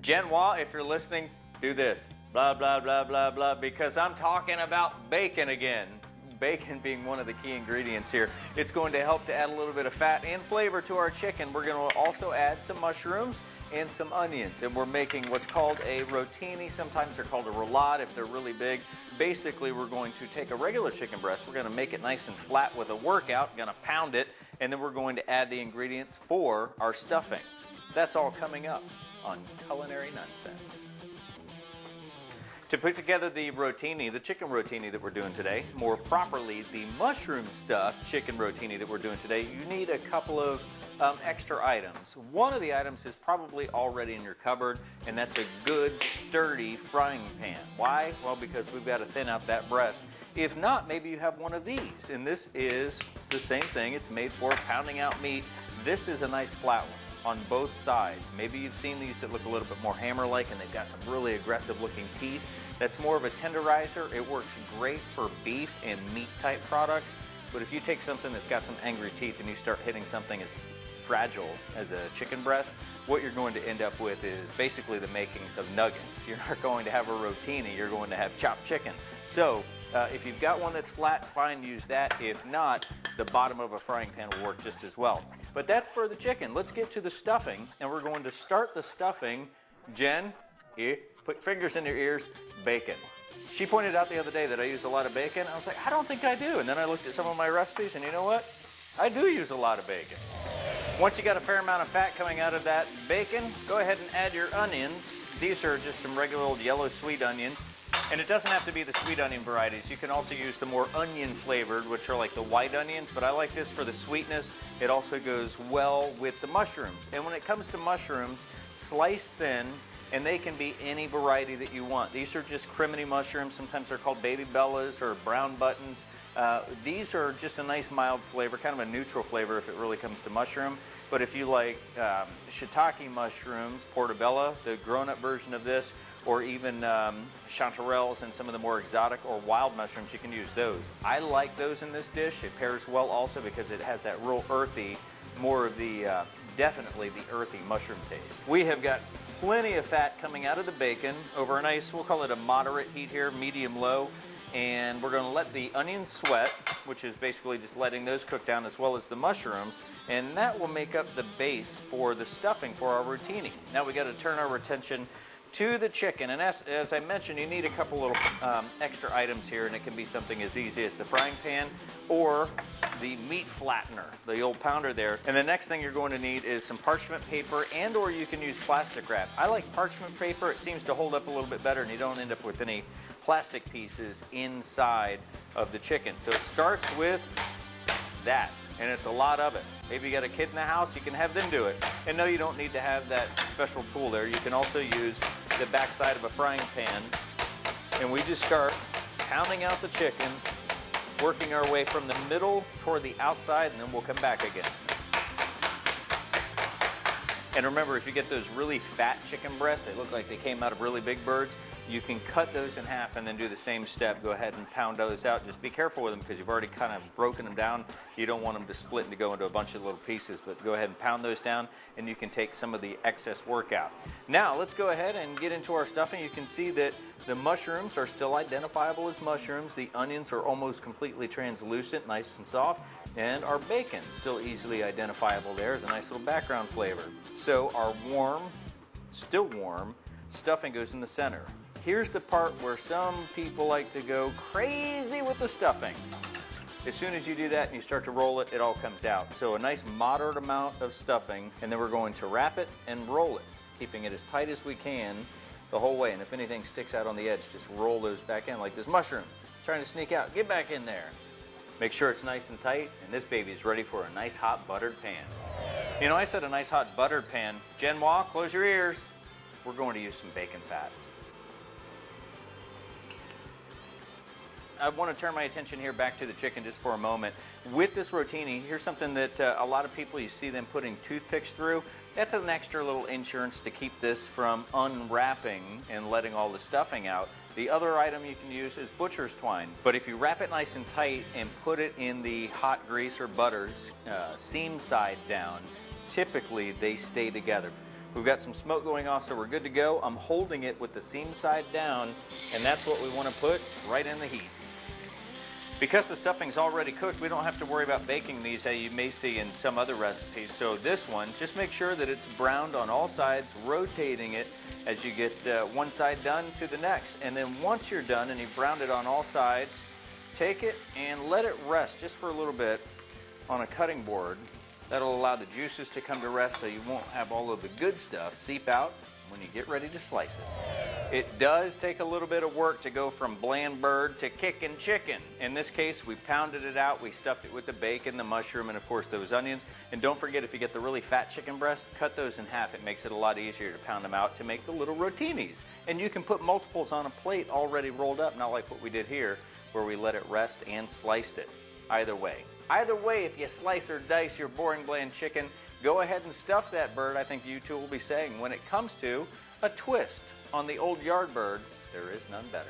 Genoa, if you're listening, do this. Blah, blah, blah, blah, blah, because I'm talking about bacon again. Bacon being one of the key ingredients here. It's going to help to add a little bit of fat and flavor to our chicken. We're going to also add some mushrooms and some onions. And we're making what's called a rotini. Sometimes they're called a roulade if they're really big. Basically, we're going to take a regular chicken breast. We're going to make it nice and flat with a workout. Going to pound it. And then we're going to add the ingredients for our stuffing. That's all coming up on Culinary Nunnsense. To put together the rotini, the chicken rotini that we're doing today, more properly the mushroom stuffed chicken rotini that we're doing today, you need a couple of extra items. One of the items is probably already in your cupboard, and that's a good sturdy frying pan. Why? Well, because we've got to thin out that breast. If not, maybe you have one of these, and this is the same thing. It's made for pounding out meat. This is a nice flat one on both sides. Maybe you've seen these that look a little bit more hammer-like, and they've got some really aggressive-looking teeth. That's more of a tenderizer. It works great for beef and meat-type products, but if you take something that's got some angry teeth and you start hitting something as fragile as a chicken breast, what you're going to end up with is basically the makings of nuggets. You're not going to have a rotini, you're going to have chopped chicken. So if you've got one that's flat, fine, use that. If not, the bottom of a frying pan will work just as well. But that's for the chicken. Let's get to the stuffing, and we're going to start the stuffing. Jen, put fingers in your ears, bacon. She pointed out the other day that I use a lot of bacon. I was like, I don't think I do. And then I looked at some of my recipes, and you know what? I do use a lot of bacon. Once you got a fair amount of fat coming out of that bacon, go ahead and add your onions. These are just some regular old yellow sweet onion. And it doesn't have to be the sweet onion varieties. You can also use the more onion flavored, which are like the white onions, but I like this for the sweetness. It also goes well with the mushrooms. And when it comes to mushrooms, slice thin, and they can be any variety that you want. These are just criminy mushrooms. Sometimes they're called baby bellas or brown buttons. These are just a nice mild flavor, kind of a neutral flavor if it really comes to mushroom. But if you like shiitake mushrooms, portobello, the grown-up version of this, or even chanterelles and some of the more exotic or wild mushrooms, you can use those. I like those in this dish. It pairs well also because it has that real earthy, more of the, definitely the earthy mushroom taste. We have got plenty of fat coming out of the bacon over a nice, we'll call it a moderate heat here, medium-low. And we're going to let the onions sweat, which is basically just letting those cook down as well as the mushrooms, and that will make up the base for the stuffing for our rotini. Now we got to turn our attention to the chicken, and as I mentioned, you need a couple little extra items here, and it can be something as easy as the frying pan or the meat flattener, the old pounder there. And the next thing you're going to need is some parchment paper, and or you can use plastic wrap. I like parchment paper. It seems to hold up a little bit better, and you don't end up with any plastic pieces inside of the chicken. So it starts with that, and it's a lot of it. Maybe you got a kid in the house, you can have them do it. And no, you don't need to have that special tool there. You can also use the backside of a frying pan, and we just start pounding out the chicken, working our way from the middle toward the outside, and then we'll come back again. And remember, if you get those really fat chicken breasts, they look like they came out of really big birds, you can cut those in half and then do the same step. Go ahead and pound those out. Just be careful with them because you've already kind of broken them down. You don't want them to split and to go into a bunch of little pieces, but go ahead and pound those down, and you can take some of the excess work out. Now, let's go ahead and get into our stuffing. You can see that the mushrooms are still identifiable as mushrooms. The onions are almost completely translucent, nice and soft, and our bacon still easily identifiable there as a nice little background flavor. So our warm, still warm, stuffing goes in the center. Here's the part where some people like to go crazy with the stuffing. As soon as you do that and you start to roll it, it all comes out. So a nice moderate amount of stuffing, and then we're going to wrap it and roll it, keeping it as tight as we can the whole way. And if anything sticks out on the edge, just roll those back in like this mushroom trying to sneak out. Get back in there. Make sure it's nice and tight, and this baby is ready for a nice hot buttered pan. You know, I said a nice hot buttered pan. Genoa, close your ears. We're going to use some bacon fat. I want to turn my attention here back to the chicken just for a moment. With this rotini, here's something that a lot of people, you see them putting toothpicks through. That's an extra little insurance to keep this from unwrapping and letting all the stuffing out. The other item you can use is butcher's twine. But if you wrap it nice and tight and put it in the hot grease or butter, seam side down, typically they stay together. We've got some smoke going off, so we're good to go. I'm holding it with the seam side down, and that's what we want to put right in the heat. Because the stuffing's already cooked, we don't have to worry about baking these as you may see in some other recipes. So this one, just make sure that it's browned on all sides, rotating it as you get one side done to the next. And then once you're done and you've browned it on all sides, take it and let it rest just for a little bit on a cutting board. That'll allow the juices to come to rest so you won't have all of the good stuff seep out when you get ready to slice it. It does take a little bit of work to go from bland bird to kickin' chicken. In this case, we pounded it out, we stuffed it with the bacon, the mushroom, and of course those onions. And don't forget, if you get the really fat chicken breast, cut those in half. It makes it a lot easier to pound them out to make the little rotinis. And you can put multiples on a plate already rolled up, not like what we did here, where we let it rest and sliced it. Either way, if you slice or dice your boring bland chicken, go ahead and stuff that bird. I think you two will be saying, when it comes to a twist on the old yard bird, there is none better.